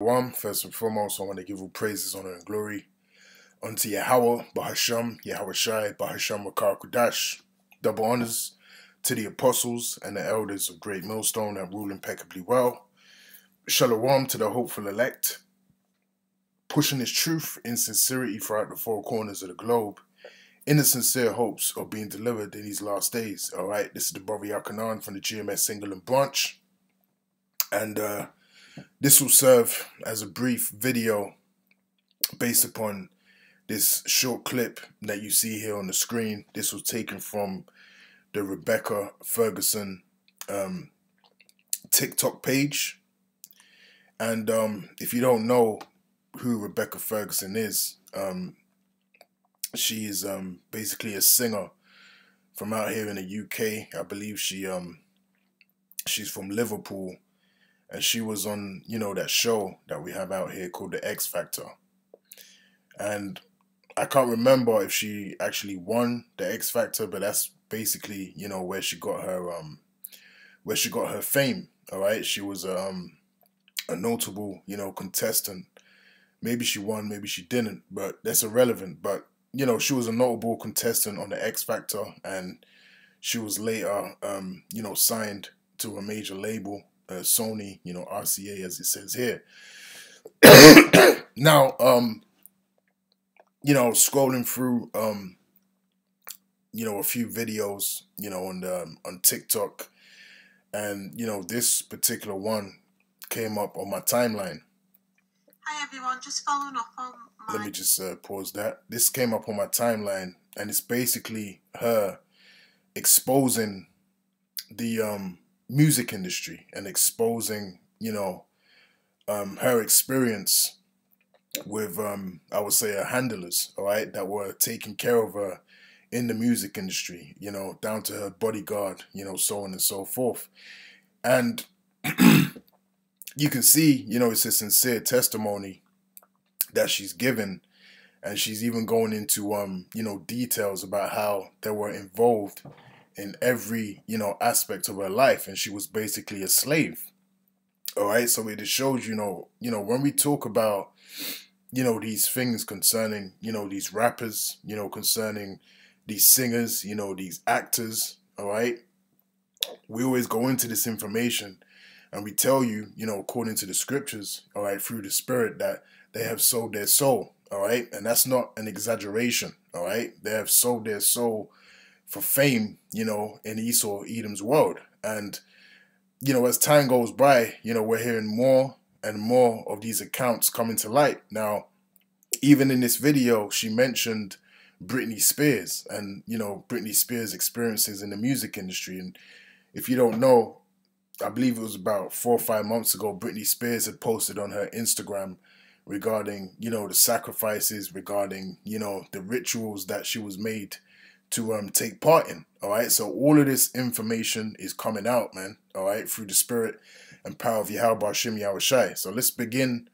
First and foremost, I want to give all praises, honor, and glory unto Yahweh, Bahasham, Yahweh Shai, Bahasham Makar Kudash. Double honors to the apostles and the elders of Great Millstone that rule impeccably well. Shalom to the hopeful elect, pushing his truth in sincerity throughout the four corners of the globe, in the sincere hopes of being delivered in these last days. All right, this is the brother Yakanan from the GMS England branch, and this will serve as a brief video based upon this short clip that you see here on the screen. This was taken from the Rebecca Ferguson TikTok page. And if you don't know who Rebecca Ferguson is, she is basically a singer from out here in the UK. I believe she's from Liverpool, and she was on, that show that we have out here called The X Factor. And I can't remember if she actually won the X Factor, but that's basically, where she got her fame. All right, she was a notable, contestant. Maybe she won, maybe she didn't, but that's irrelevant. But she was a notable contestant on the X Factor, and she was later, signed to a major label, Sony, RCA, as it says here. Now, scrolling through, a few videos, on TikTok, and this particular one came up on my timeline. Hi everyone, just following up on my... Let me just pause that. This came up on my timeline, and it's basically her exposing the music industry and exposing, her experience with, I would say, her handlers, all right, that were taking care of her in the music industry, down to her bodyguard, so on and so forth. And you can see, it's a sincere testimony that she's given, and she's even going into, details about how they were involved in every, aspect of her life, and she was basically a slave. All right, so it shows, when we talk about, these things concerning, these rappers, concerning these singers, these actors, all right, we always go into this information and we tell you, according to the scriptures, all right, through the Spirit, that they have sold their soul, all right, and that's not an exaggeration, all right, they have sold their soul for fame, in Esau, Edom's world. And, as time goes by, we're hearing more and more of these accounts coming to light. Now, even in this video, she mentioned Britney Spears and, Britney Spears' experiences in the music industry. And if you don't know, I believe it was about 4 or 5 months ago, Britney Spears had posted on her Instagram regarding, the sacrifices, regarding, the rituals that she was made to take part in. All right, so all of this information is coming out, man, all right, through the Spirit and power of Yahweh Hashem Yahweh Shai. So let's begin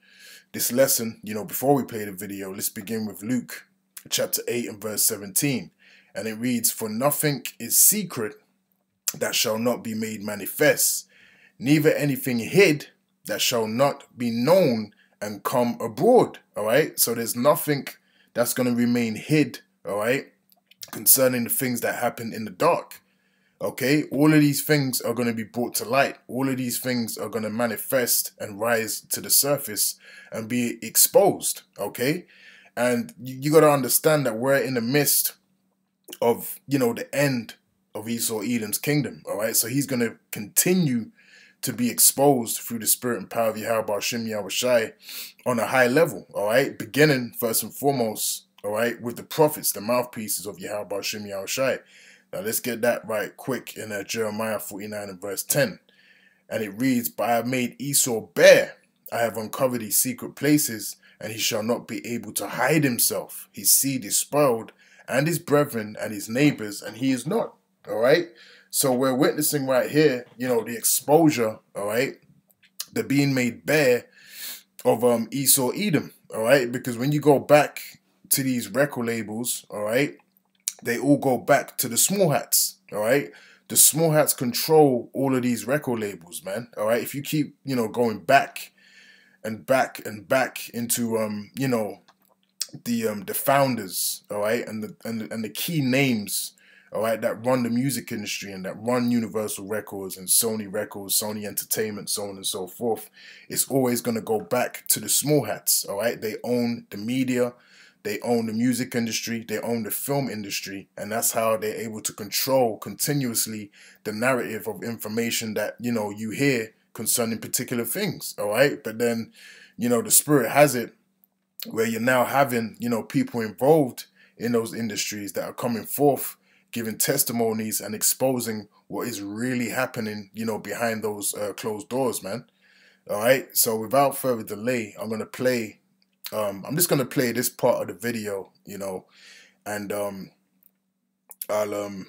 this lesson, before we play the video. Let's begin with Luke chapter 8 and verse 17. And it reads, "For nothing is secret that shall not be made manifest, neither anything hid that shall not be known and come abroad." All right, so there's nothing that's going to remain hid, all right, concerning the things that happen in the dark. Okay, all of these things are going to be brought to light. All of these things are going to manifest and rise to the surface and be exposed. Okay, and you got to understand that we're in the midst of, the end of Esau Edom's kingdom. All right, so he's going to continue to be exposed through the Spirit and power of Yahweh Hashem Yahweh Shai on a high level. All right, beginning first and foremost, all right, with the prophets, the mouthpieces of Yahweh Hashem Yahweh Shai. Now let's get that right quick in Jeremiah 49 and verse 10. And it reads, "But I have made Esau bare. I have uncovered his secret places, and he shall not be able to hide himself. His seed is spoiled, and his brethren and his neighbors, and he is not." All right. So we're witnessing right here, the exposure, all right, the being made bare of Esau Edom. All right. Because when you go back to these record labels, all right, they all go back to the small hats, all right? The small hats control all of these record labels, man, all right? If you keep, going back back into you know, the founders, all right, and the key names, all right, that run the music industry and that run Universal Records and Sony Records, Sony Entertainment, so on and so forth. It's always going to go back to the small hats, all right. They own the media, they own the music industry, they own the film industry, and that's how they're able to control continuously the narrative of information that, you know, you hear concerning particular things, all right. But then, you know, the spirit has it where you're now having, you know, people involved in those industries that are coming forth, giving testimonies and exposing what is really happening, you know, behind those closed doors, man. All right. So without further delay, I'm gonna play. I'm just gonna play this part of the video, you know, and I'll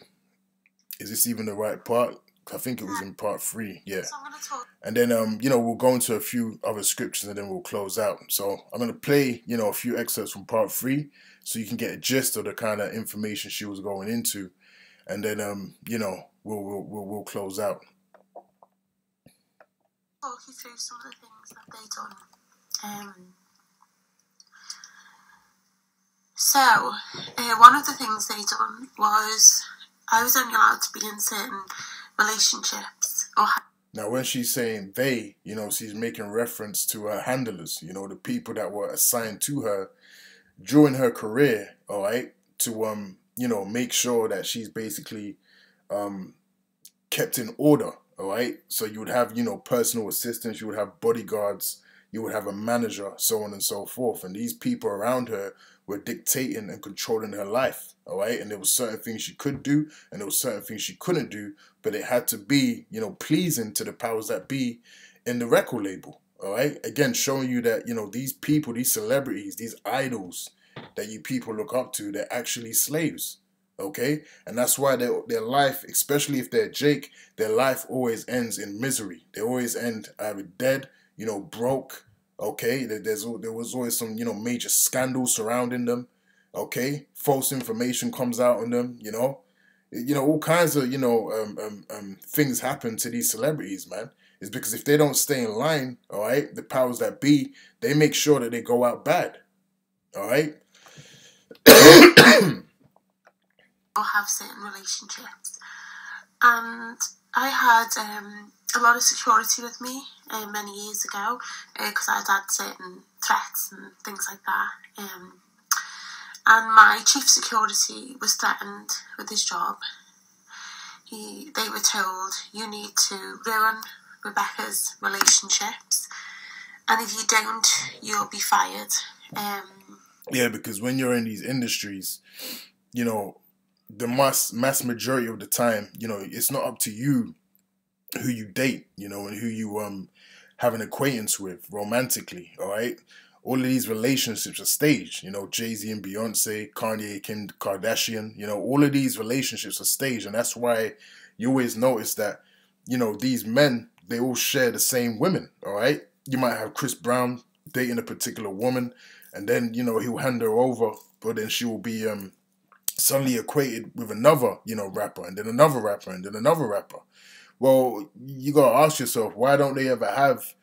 is this even the right part? I think it was in part 3, yeah. So I'm gonna talk. And then you know, we'll go into a few other scriptures and then we'll close out. So I'm gonna play, you know, a few excerpts from part 3 so you can get a gist of the kind of information she was going into, and then you know, we'll close out. Talk you through some of the things that they done. So one of the things they done was I was only allowed to be in certain relationships or. Now, when she's saying they, you know, she's making reference to her handlers, you know, the people that were assigned to her during her career, all right, to you know, make sure that she's basically kept in order, all right. So you would have, you know, personal assistants, you would have bodyguards, you would have a manager, so on and so forth. And these people around her were dictating and controlling her life, all right. And there were certain things she could do, and there were certain things she couldn't do, but it had to be, you know, pleasing to the powers that be in the record label, all right. Again, showing you that, you know, these people, these celebrities, these idols that you people look up to, they're actually slaves, okay. And that's why their life, especially if they're Jake, their life always ends in misery. They always end either dead, you know, broke, okay. There was always some, you know, major scandal surrounding them, okay. False information comes out on them, you know, all kinds of, you know, things happen to these celebrities, man. It's because if they don't stay in line, all right, the powers that be, they make sure that they go out bad, all right. Or have certain relationships, and I had a lot of security with me many years ago because I'd had certain threats and things like that, and my chief security was threatened with his job. They were told, you need to ruin Rebecca's relationships, and if you don't, you'll be fired. Yeah, because when you're in these industries, you know, the mass majority of the time, you know, it's not up to you who you date, you know, and who you have an acquaintance with romantically, all right? All of these relationships are staged, you know, Jay-Z and Beyonce, Kanye, Kim Kardashian, you know, all of these relationships are staged, and that's why you always notice that, you know, these men, they all share the same women, all right? You might have Chris Brown dating a particular woman, and then, you know, he'll hand her over, but then she will be suddenly equated with another, you know, rapper, and then another rapper, and then another rapper. Well, you gotta ask yourself, why don't they ever have,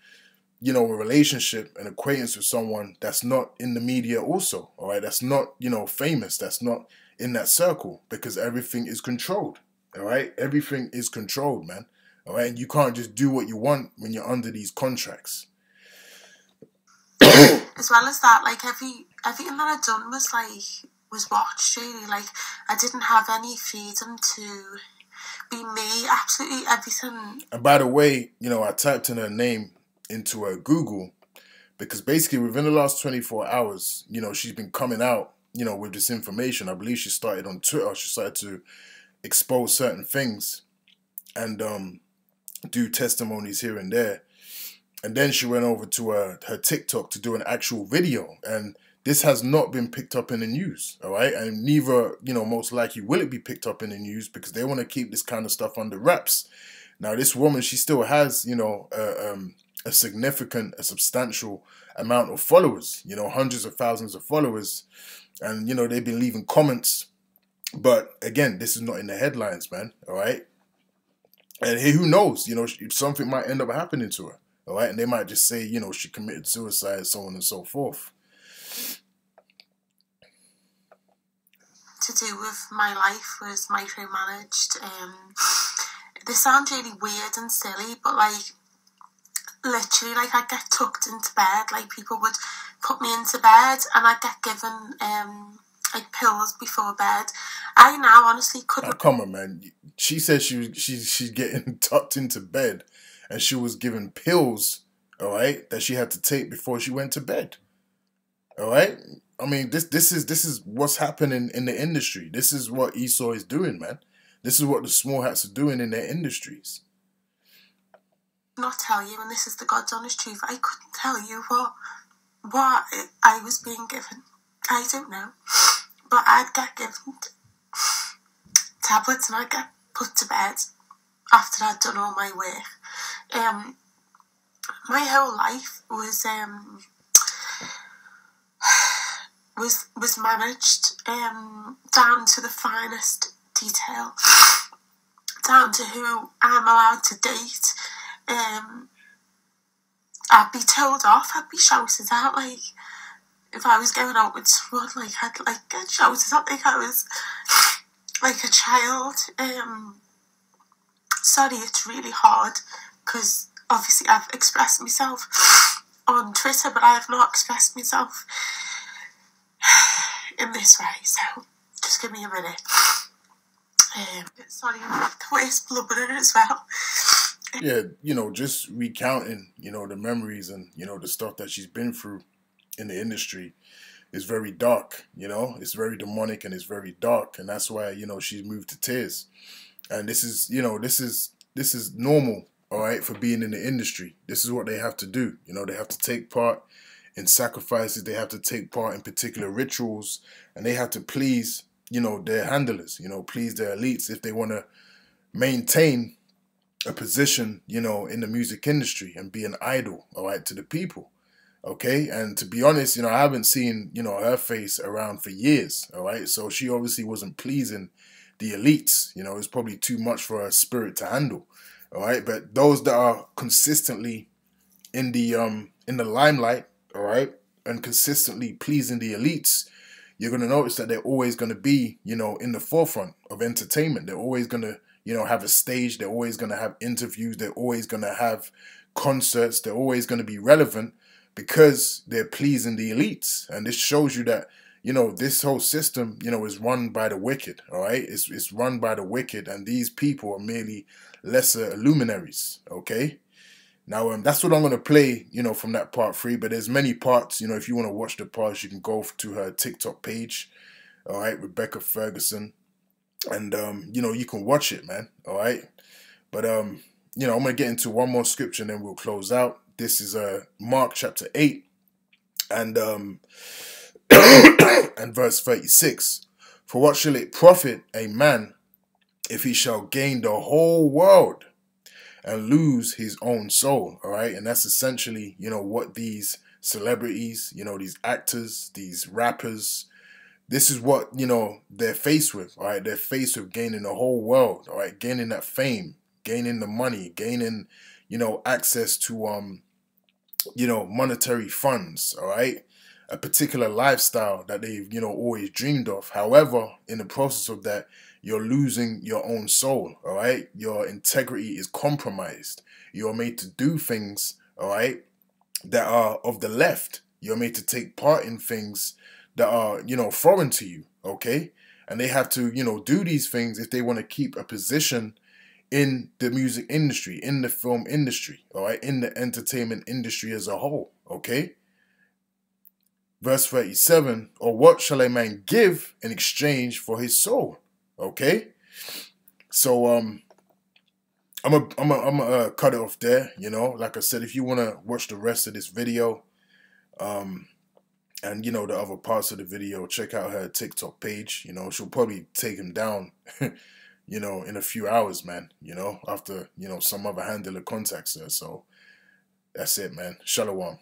you know, a relationship, an acquaintance with someone that's not in the media also, all right? That's not, you know, famous, that's not in that circle, because everything is controlled, all right? Everything is controlled, man, all right? And you can't just do what you want when you're under these contracts. As well as that, like everything that I'd done was watched, really. Like, I didn't have any freedom to be me, absolutely everything. And by the way, you know, I typed in her name into Google because basically within the last 24 hours, you know, she's been coming out, you know, with this information. I believe she started on Twitter. She started to expose certain things and do testimonies here and there. And then she went over to her TikTok to do an actual video. And this has not been picked up in the news, all right? And neither, you know, most likely will it be picked up in the news because they want to keep this kind of stuff under wraps. Now, this woman, she still has, you know, a substantial amount of followers, you know, hundreds of thousands of followers. And, you know, they've been leaving comments. But, again, this is not in the headlines, man, all right? And who knows, you know, something might end up happening to her, All right, and they might just say, you know, she committed suicide, so on and so forth. To do with my life was micromanaged. This sounds really weird and silly, but like literally, like I'd get tucked into bed. Like people would put me into bed, and I'd get given like pills before bed. I now honestly couldn't. Now, come on, man. She said she's getting tucked into bed, and she was given pills, all right, that she had to take before she went to bed. All right. I mean, this is what's happening in the industry. This is what Esau is doing, man. This is what the small hats are doing in their industries. Not tell you, and this is the God's honest truth. I couldn't tell you what I was being given. I don't know, but I'd get given tablets, and I'd get put to bed after I'd done all my work. My whole life was managed down to the finest detail, down to who I'm allowed to date. I'd be told off, I'd be shouted at, like if I was going out with someone, like I'd like get shouted at like I was like a child. Sorry, it's really hard because obviously I've expressed myself on Twitter, but I have not expressed myself in this way, so just give me a minute. Sorry, I'm the worst blubberer as well. Yeah, you know, just recounting, you know, the memories and, you know, the stuff that she's been through in the industry is very dark, you know. It's very demonic and it's very dark, and that's why, you know, she's moved to tears. And this is, you know, this is normal, all right, for being in the industry. This is what they have to do. You know, they have to take part in sacrifices, they have to take part in particular rituals, and they have to please, you know, their handlers, you know, please their elites if they want to maintain a position, you know, in the music industry and be an idol, all right, to the people, okay? And to be honest, you know, I haven't seen, you know, her face around for years, all right? So she obviously wasn't pleasing the elites, you know, it's probably too much for her spirit to handle, all right? But those that are consistently in the limelight, all right, and consistently pleasing the elites, you're going to notice that they're always going to be, you know, in the forefront of entertainment. They're always going to, you know, have a stage. They're always going to have interviews. They're always going to have concerts. They're always going to be relevant because they're pleasing the elites. And this shows you that, you know, this whole system, you know, is run by the wicked, all right? It's run by the wicked, and these people are merely lesser luminaries, okay? Now, that's what I'm going to play, you know, from that part 3. But there's many parts, you know, if you want to watch the parts, you can go to her TikTok page, all right, Rebecca Ferguson. And, you know, you can watch it, man, all right? But, you know, I'm going to get into one more scripture and then we'll close out. This is Mark chapter 8 and, and verse 36. For what shall it profit a man if he shall gain the whole world and lose his own soul, all right? And that's essentially, you know, what these celebrities, you know, these actors, these rappers, this is what, you know, they're faced with, all right? They're faced with gaining the whole world, all right? Gaining that fame, gaining the money, gaining, you know, access to, you know, monetary funds, all right? A particular lifestyle that they've, you know, always dreamed of. However, in the process of that, you're losing your own soul, all right? Your integrity is compromised. You're made to do things, all right, that are of the left. You're made to take part in things that are, you know, foreign to you, okay? And they have to, you know, do these things if they want to keep a position in the music industry, in the film industry, all right, in the entertainment industry as a whole, okay? Verse 37, or what shall a man give in exchange for his soul? Okay? So, I'm gonna cut it off there, you know? Like I said, if you want to watch the rest of this video, and, you know, the other parts of the video, check out her TikTok page. You know, she'll probably take him down, you know, in a few hours, man, you know, after, you know, some other handler contacts her. So, that's it, man. Shalom.